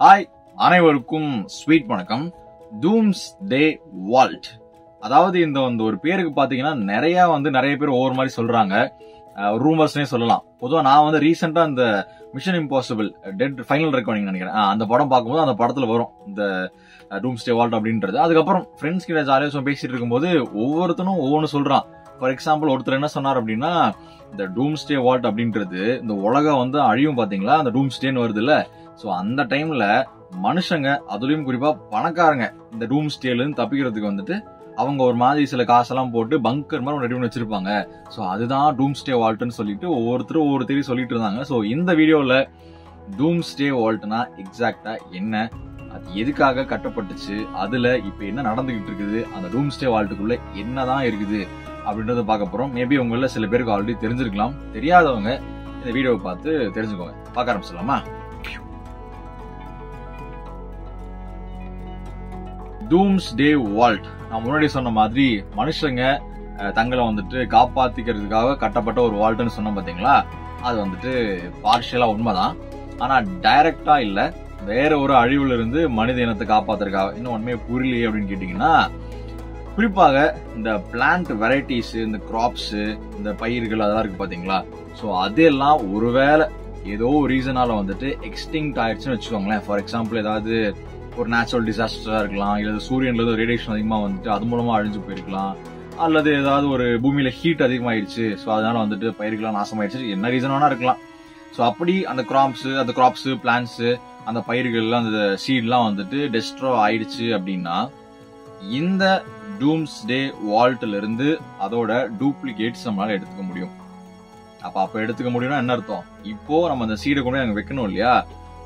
Hi, அனைவருக்கும் sweet வணக்கம். டூம்ஸ் டே Walt. அதாவது இந்த ஒரு பேருக்கு பாத்தீங்கன்னா நிறைய பேர் ஒவ்வொரு மாதிரி சொல்றாங்க, ரூமர்ஸ்னே சொல்லலாம். பொதுவா நான் ரீசெண்டா இந்த மிஷன் இம்பாசிபிள் டெட் ஃபைனல் ரெக்கார்டிங் நினைக்கிறேன், அந்த படம் பார்க்கும்போது அந்த படத்துல வரும் இந்த டூம்ஸ் டே வால்ட் அப்படின்றது. அதுக்கப்புறம் ஃப்ரெண்ட்ஸ் கிட்ட ஜாலியா பேசிட்டு இருக்கும்போது ஒவ்வொருத்தனும் ஒவ்வொன்னு சொல்றான். ஃபார் எக்ஸாம்பிள் ஒருத்தர் என்ன சொன்னார் அப்படின்னா, இந்த டூம்ஸ் டே வால்ட் அப்படின்றது இந்த உலகம் அழியும் பாத்தீங்களா, அந்த டூம்ஸ் டேன்னு வருது இல்ல, சோ அந்த டைம்ல மனுஷங்க, அதுலயும் குறிப்பா பணக்காரங்க, இந்த டூம்ஸ் டேல இருந்து தப்பிக்கிறதுக்கு அவங்க ஒரு மாதிரி சில காசெல்லாம் போட்டு பங்கர் மாதிரி ரெடி பண்ணி வச்சிருப்பாங்க. சோ அதுதான் டூம்ஸ் டே வால்ட்னு சொல்லிட்டு ஒவ்வொருத்தரும் ஒவ்வொரு தேதி சொல்லிட்டு இருந்தாங்க. சோ இந்த வீடியோல டூம்ஸ் டே வால்ட்னா எக்ஸாக்டா என்ன, அது எதுக்காக கட்டப்பட்டுச்சு, அதுல இப்ப என்ன நடந்துகிட்டு இருக்குது, அந்த டூம்ஸ் டே வால்ட்டுக்குள்ள என்னதான் இருக்குது அப்படின்றத பார்க்க போறோம். மேபி உங்கள சில பேருக்கு ஆல்ரெடி தெரிஞ்சிருக்கலாம், தெரியாதவங்க இந்த வீடியோவை பார்த்து தெரிஞ்சுக்கோங்க. பார்க்க ஆரம்பிச்சிடலாமா? டூம்ஸ் டே வால்ட், நான் முன்னாடி சொன்ன மாதிரி மனுஷங்க தங்களை காப்பாத்திக்கிறதுக்காக கட்டப்பட்ட ஒரு வால்ட்னு சொன்ன பாத்தீங்களா, அது பார்ஷியலா உண்மைதான். ஆனா டைரக்டா இல்ல, வேற ஒரு அழிவுல இருந்து மனித இனத்தை காப்பாத்துறதுக்காக. இன்னும் உண்மையை புரியலையே அப்படின்னு கேட்டீங்கன்னா, குறிப்பாக இந்த பிளான்ட் வெரைட்டிஸ், இந்த கிராப்ஸ், இந்த பயிர்கள் அதெல்லாம் இருக்கு பாத்தீங்களா, சோ அதெல்லாம் ஒருவேளை ஏதோ ஒரு ரீசனால எக்ஸ்டிங்க்ட் ஆயிடுச்சுன்னு வச்சுக்கோங்களேன். ஃபார் எக்ஸாம்பிள் ஏதாவது ஒரு நேச்சுரல் டிசாஸ்டரா இருக்கலாம், இல்ல சூரியன்ல ஏதோ ரேடியேஷன் அதிகமா அது மூலமா அழிஞ்சு போயிருக்கலாம், அல்லது ஏதாவது ஒரு பூமியில ஹீட் அதிகமாயிருச்சு, சோ அதனால பயிர்கள்லாம் நாசமாயிருச்சு, என்ன ரீசன் வேணா இருக்கலாம். சோ அப்படி அந்த கிராப்ஸ் பிளான்ட்ஸ், அந்த பயிர்கள்லாம், அந்த சீட்லாம் டெஸ்ட்ரோ ஆயிடுச்சு அப்படின்னா, இந்த டூம்ஸ் டே வால்ட்ல இருந்து அதோட டூப்ளிகேட்ஸ் நம்மளால எடுத்துக்க முடியும். அப்ப எடுத்துக்க முடியும்னா என்ன அர்த்தம், இப்போ நம்ம அந்த சீடை கொண்டு அங்க வைக்கணும் இல்லையா,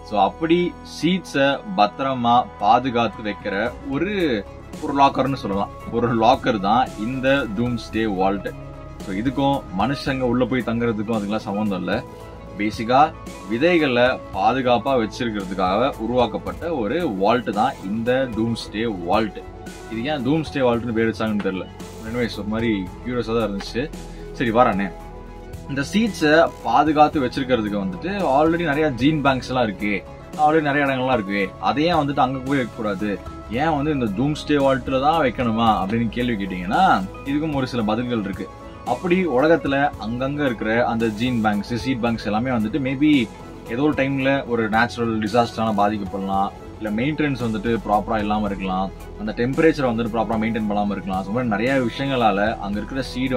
சோ அப்படி சீட்ஸ பத்திரமா பாதுகாத்து வைக்கிற ஒரு லாக்கர்னு சொல்லலாம். ஒரு லாக்கர் தான் இந்த டூம்ஸ் டே வால்ட். சோ இதுக்கும் மனுஷங்க உள்ள போய் தங்குறதுக்கும் அதுக்கெல்லாம் சம்பந்தம் இல்ல. பேசிக்கா விதைகளை பாதுகாப்பா வச்சிருக்கிறதுக்காக உருவாக்கப்பட்ட ஒரு வால்ட் தான் இந்த டூம்ஸ் டே வால்ட். இது ஏன் டூம்ஸ் டே வால்ட்னு பேர் வச்சாங்கன்னு தெரியல. எனிவேஸ் ஒரு மாதிரி கியூரியஸா தான் இருந்துச்சு. சரி வரானே, இந்த சீட்ஸை பாதுகாத்து வச்சிருக்கிறதுக்கு ஆல்ரெடி நிறைய ஜீன் பேங்க்ஸ் எல்லாம் இருக்கு, ஆல்ரெடி நிறைய இடங்கள்லாம் இருக்கு, அதையே அங்க போய் வைக்க கூடாது, ஏன் இந்த டூம்ஸ் டே வால்ட்ல தான் வைக்கணுமா அப்படின்னு கேள்வி கேட்டீங்கன்னா, இதுக்கும் ஒரு சில பதில்கள் இருக்கு. அப்படி உலகத்துல அங்கங்க இருக்கிற அந்த ஜீன் பேங்க்ஸ், சீட் பேங்க்ஸ் எல்லாமே மேபி ஏதோ ஒரு டைம்ல ஒரு நேச்சுரல் டிசாஸ்டரான பாதிக்கப்படலாம், இல்ல மெயின்டெனன்ஸ் ப்ராப்பரா இல்லாம இருக்கலாம், அந்த டெம்பரேச்சர் ப்ராப்பரா மெயின்டைன் பண்ணாம இருக்கலாம். ஸோ நிறைய விஷயங்களால அங்க இருக்கிற சீடு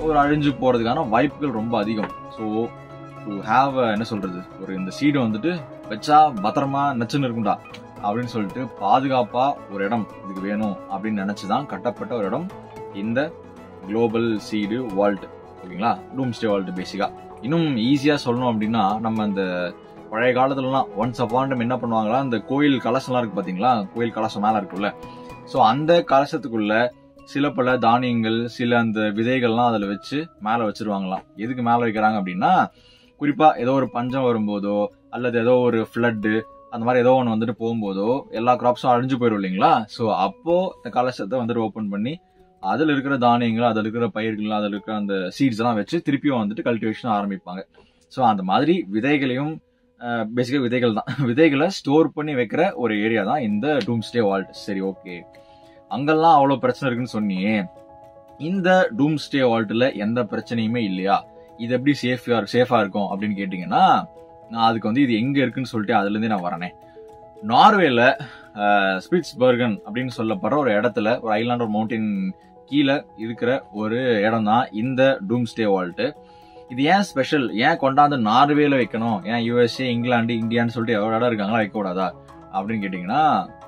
ஒரு அழிஞ்சு போறதுக்கான வாய்ப்புகள் ரொம்ப அதிகம். ஸோ டு ஹாவ் என்ன சொல்றது, ஒரு இந்த சீடு வச்சா பத்திரமா நச்சுன்னு இருக்கும்டா அப்படின்னு சொல்லிட்டு பாதுகாப்பா ஒரு இடம் இதுக்கு வேணும் அப்படின்னு நினைச்சுதான் கட்டப்பட்ட ஒரு இடம் இந்த குளோபல் சீடு வால்ட். ஓகேங்களா, டூம்ஸ் டே வால்ட். பேசிக்கா இன்னும் ஈஸியா சொல்லணும் அப்படின்னா, நம்ம இந்த பழைய காலத்துலலாம் ஒன்ஸ் அப்பான் என்ன பண்ணுவாங்களா, இந்த கோயில் கலசம் இருக்கு பாத்தீங்களா, கோயில் கலசம் மேல இருக்குல்ல, சோ அந்த கலசத்துக்குள்ள சில பல தானியங்கள், சில அந்த விதைகள்லாம் அதுல வச்சு மேல வச்சிருவாங்களாம். எதுக்கு மேல வைக்கிறாங்க அப்படின்னா, குறிப்பா ஏதோ ஒரு பஞ்சம் வரும்போதோ, அல்லது ஏதோ ஒரு ஃபிளட் அந்த மாதிரி ஏதோ ஒன்று போகும்போதோ எல்லா கிராப்ஸும் அழிஞ்சு போயிடும் இல்லைங்களா, சோ அப்போ இந்த கலசத்தை ஓபன் பண்ணி அதுல இருக்கிற தானியங்கள், அதுல இருக்கிற பயிர்கள், அதுல இருக்கிற அந்த சீட்ஸ் எல்லாம் வச்சு திருப்பியும் கல்டிவேஷன் ஆரம்பிப்பாங்க. சோ அந்த மாதிரி விதைகளையும், பேசிக்கா விதைகள் தான், விதைகளை ஸ்டோர் பண்ணி வைக்கிற ஒரு ஏரியா தான் இந்த டூம்ஸ் டே வால்ட். சரி ஓகே, அங்கெல்லாம் அவ்வளவு பிரச்சனை இருக்குன்னு சொன்னியே, இந்த டூம்ஸ் டே வால்ட்ல எந்த பிரச்சனையுமே இல்லையா, இது எப்படி சேஃபா இருக்கும் அப்படின்னு கேட்டீங்கன்னா, நான் அதுக்கு இது எங்க இருக்குன்னு சொல்லிட்டு அதுல இருந்தே நான் வரேனே. நார்வேல ஸ்பிட்ஸ்பர்கன் அப்படின்னு சொல்லப்படுற ஒரு இடத்துல, ஒரு ஐலாண்ட், ஒரு மவுண்டன் கீழே இருக்கிற ஒரு இடம் தான் இந்த டூம்ஸ் டே வால்ட். இது ஏன் ஸ்பெஷல், ஏன் கொண்டாந்து நார்வேல வைக்கணும், ஏன் யூஎஸ்ஏ, இங்கிலாந்து, இந்தியான்னு சொல்லிட்டு எவ்வளவு இடம் இருக்காங்களா வைக்க கூடாதா அப்படின்னு கேட்டீங்கன்னா,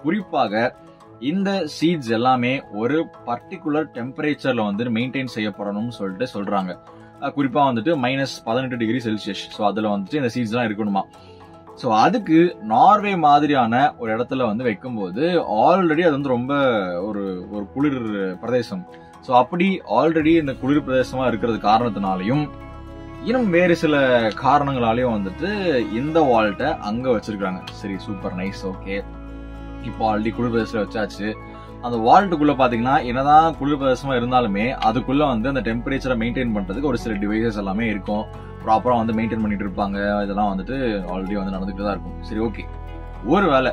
குறிப்பாக இந்த சீட்ஸ் எல்லாமே ஒரு பர்டிகுலர் டெம்பரேச்சர்ல மெயின்டைன் செய்யப்படணும்னு சொல்லிட்டு சொல்றாங்க. குறிப்பா -18 டிகிரி செல்சியஸ். ஸோ அதுல இந்த சீட்ஸ் எல்லாம் இருக்கணுமா. ஸோ அதுக்கு நார்வே மாதிரியான ஒரு இடத்துல வைக்கும்போது ஆல்ரெடி அது ரொம்ப ஒரு குளிர் பிரதேசம். ஸோ அப்படி ஆல்ரெடி இந்த குளிர் பிரதேசமா இருக்கிறது காரணத்தினாலையும், இன்னும் வேறு சில காரணங்களாலையும் இந்த வால்ட்டை அங்க வச்சிருக்காங்க. சரி, சூப்பர் நைஸ், ஓகே. இப்போ ஆல்ரெடி குளிர் பிரதேசத்துல வச்சாச்சு. அந்த வால்ட்டுக்குள்ள பாத்தீங்கன்னா, என்னதான் குளிர் பிரதேசமா இருந்தாலுமே அதுக்குள்ள அந்த டெம்பரேச்சரை மெயின்டைன் பண்றதுக்கு ஒரு சில டிவைசஸ் எல்லாமே இருக்கும். ப்ராப்பரா மெயின்டைன் பண்ணிட்டு இருப்பாங்க. இதெல்லாம் ஆல்ரெடி நடந்துட்டு தான் இருக்கும். சரி ஓகே, ஒருவேளை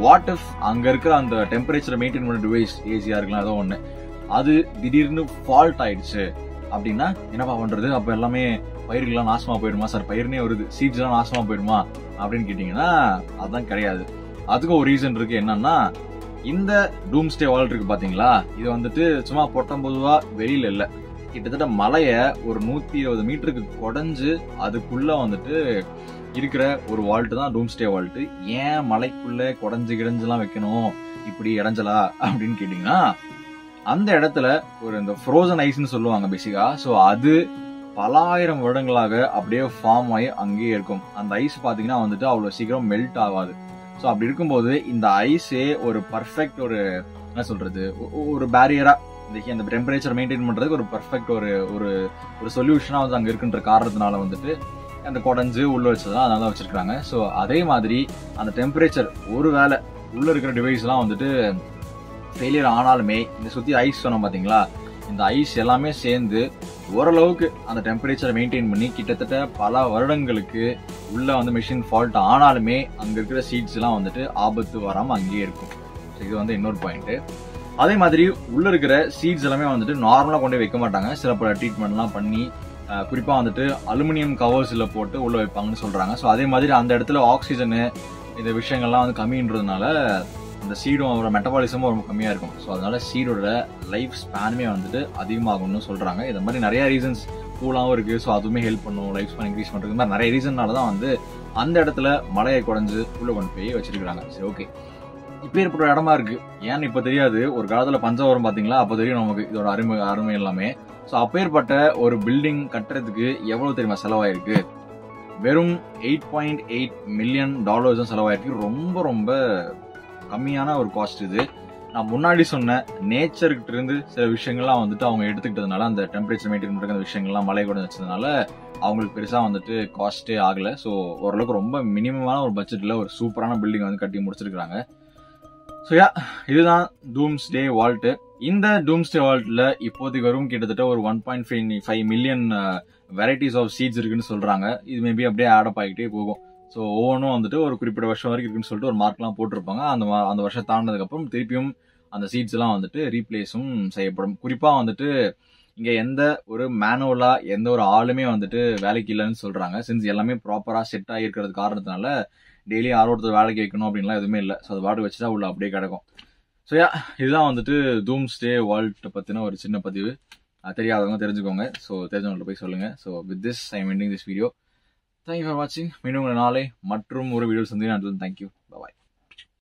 வாட் இஃப் அங்க இருக்கிற அந்த டெம்பரேச்சரை மெயின்டைன் பண்ண டிவைஸ் ஏசியா இருக்கலாம் ஏதோ ஒண்ணு அது திடீர்னு ஃபால்ட் ஆயிடுச்சு அப்படின்னா என்னப்பா பண்றது? அப்ப எல்லாமே பயிர்கள்லாம் நாசமா போயிடுமா சார்? பயிர்னே வருது, சீட்ஸ் எல்லாம் நாசமா போயிடுமா அப்படின்னு கேட்டீங்கன்னா அதுதான் கிடையாது. அதுக்கு ஒரு ரீசன் இருக்கு. என்னன்னா இந்த டூம்ஸ்டே வால்ட் இருக்கு பாத்தீங்களா, இது வந்துட்டு சும்மா பொட்டம் பொதுவா வெளியில இல்ல, கிட்டத்தட்ட மலைய ஒரு 120 மீட்டருக்கு குடைஞ்சு அதுக்குள்ள வந்துட்டு இருக்கிற ஒரு வால்ட் தான் டூம்ஸ்டே வால்ட். ஏன் மலைக்குள்ள குடைஞ்சு கிடஞ்செல்லாம் வைக்கணும் இப்படி இடைஞ்சலா அப்படின்னு கேட்டீங்கன்னா, அந்த இடத்துல ஒரு இந்த ஃப்ரோசன் ஐஸ்ன்னு சொல்லுவாங்க பேசிக்கா. சோ அது பல ஆயிரம் வருடங்களாக அப்படியே ஃபார்ம் ஆகி அங்கேயே இருக்கும். அந்த ஐஸ் பாத்தீங்கன்னா வந்துட்டு அவ்வளவு சீக்கிரம் மெல்ட் ஆகாது. சோ அப்படி இருக்கும்போது இந்த ஐஸே ஒரு பர்ஃபெக்ட் ஒரு என்ன சொல்றது ஒரு பேரியரா இந்த டெம்பரேச்சர் மெயின்டைன் பண்றதுக்கு ஒரு பர்ஃபெக்ட் ஒரு ஒரு சொல்யூஷனா வந்து அங்க இருக்குன்ற காரணத்தினால வந்துட்டு அந்த குடஞ்சு உள்ள வச்சதான் அதனால வச்சிருக்காங்க. ஸோ அதே மாதிரி அந்த டெம்பரேச்சர் ஒருவேளை உள்ள இருக்கிற டிவைஸ் எல்லாம் வந்துட்டு ஃபெயிலியர் ஆனாலுமே இந்த சுத்தி ஐஸ் சொன்னோம் பாத்தீங்களா, இந்த ஐஸ் எல்லாமே சேர்ந்து ஓரளவுக்கு அந்த டெம்பரேச்சரை மெயின்டைன் பண்ணி கிட்டத்தட்ட பல வருடங்களுக்கு உள்ள வந்து மெஷின் ஃபால்ட் ஆனாலுமே அங்க இருக்கிற சீட்ஸ் எல்லாம் வந்துட்டு ஆபத்து வராம அங்கேயே இருக்கும். இது வந்து இன்னொரு பாயிண்ட். அதே மாதிரி உள்ள இருக்கிற சீட்ஸ் எல்லாமே வந்துட்டு நார்மலா கொண்டு வைக்க மாட்டாங்க. சில பல ட்ரீட்மெண்ட் எல்லாம் பண்ணி குறிப்பா வந்துட்டு அலுமினியம் கவர்ஸ்ல போட்டு உள்ள வைப்பாங்கன்னு சொல்றாங்க. ஸோ அதே மாதிரி அந்த இடத்துல ஆக்சிஜனு இந்த விஷயங்கள்லாம் வந்து கம்மின்றதுனால அந்த சீடோட மெட்டபாலிசமும் ரொம்ப கம்மியா இருக்கும். ஸோ அதனால சீடோட லைஃப் ஸ்பேனுமே வந்துட்டு அதிகமாகும்னு சொல்றாங்க. இந்த மாதிரி நிறைய ரீசன்ஸ் கூலாவும் இருக்கு. ஸோ அதுவுமே ஹெல்ப் பண்ணும் லைஃப் ஸ்பேன் இன்க்ரீஸ் பண்றது. இந்த மாதிரி நிறைய ரீசன்னால தான் வந்து அந்த இடத்துல மலையை குறைஞ்சு உள்ள கொண்டு போய் வச்சிருக்காங்க. சரி, ஓகே, இப்ப ஏற்பட்ட இடமா இருக்கு. ஏன்னு இப்ப தெரியாது, ஒரு காலத்துல பஞ்சம் வரும் பாத்தீங்களா, அப்ப தெரியும் நமக்கு இதோட அருமை எல்லாமே. சோ அப்பேற்பட்ட ஒரு பில்டிங் கட்டுறதுக்கு எவ்வளவு தெரியுமா செலவாயிருக்கு? வெறும் $8.8 மில்லியன் செலவாயிருக்கு. ரொம்ப ரொம்ப கம்மியான ஒரு காஸ்ட் இது. நான் முன்னாடி சொன்ன நேச்சர்கிட்ட இருந்து சில விஷயங்கள்லாம் வந்துட்டு அவங்க எடுத்துக்கிட்டதுனால, அந்த டெம்பரேச்சர் மெயின்டைன் பண்ற அந்த விஷயங்கள்லாம் மழை கூட வச்சதுனால அவங்களுக்கு பெருசா வந்துட்டு காஸ்டே ஆகல. ஸோ ஓரளவுக்கு ரொம்ப மினிமமான ஒரு பட்ஜெட்ல ஒரு சூப்பரான பில்டிங் வந்து கட்டி முடிச்சிருக்காங்க. ஸோ இதுதான் டூம்ஸ்டே வால்ட். இந்த டூம்ஸ்டே வால்ட்ல இப்போதைக்கு வரும் கிட்டத்தட்ட ஒரு 1.5 மில்லியன் வெரைட்டிஸ் ஆஃப் சீட்ஸ் இருக்குன்னு சொல்றாங்க. இது மேபி அப்படியே ஆடப் ஆகிட்டே போகும். ஸோ ஒவ்வொன்றும் வந்துட்டு ஒரு குறிப்பிட்ட வருஷம் வரைக்கும் இருக்குன்னு சொல்லிட்டு ஒரு மார்க்லாம் போட்டிருப்பாங்க. அந்த வருஷம் தாண்டினதுக்கு அப்புறம் திருப்பியும் அந்த சீட்ஸ் எல்லாம் வந்துட்டு ரீப்ளேஸும் செய்யப்படும். குறிப்பா வந்துட்டு இங்க எந்த ஒரு மேனுவலா எந்த ஒரு ஆளுமே வந்துட்டு வேலைக்கு இல்லைன்னு சொல்றாங்க. சின்ஸ் எல்லாமே ப்ராப்பரா செட் ஆகிருக்கிறது காரணத்தினால டெய்லி யாரோ ஒருத்தர் வேலைக்கு வைக்கணும் அப்படின்லாம் எதுவுமே இல்லை. ஸோ அது பாட்டு வச்சுட்டா உள்ள அப்படியே கிடக்கும். ஸோ இதுதான் வந்துட்டு டூம்ஸ்டே வால்ட் பத்தின ஒரு சின்ன பதிவு. தெரியாதவங்க தெரிஞ்சுக்கோங்க. ஸோ தெரிஞ்சவங்கள்ட்ட போய் சொல்லுங்க. So with this I am ending this video. Thank you for வாட்சிங். மீண்டும் நாளை மற்றும் ஒரு வீடியோ சந்திக்கிறேன். தேங்க்யூ, பாய்.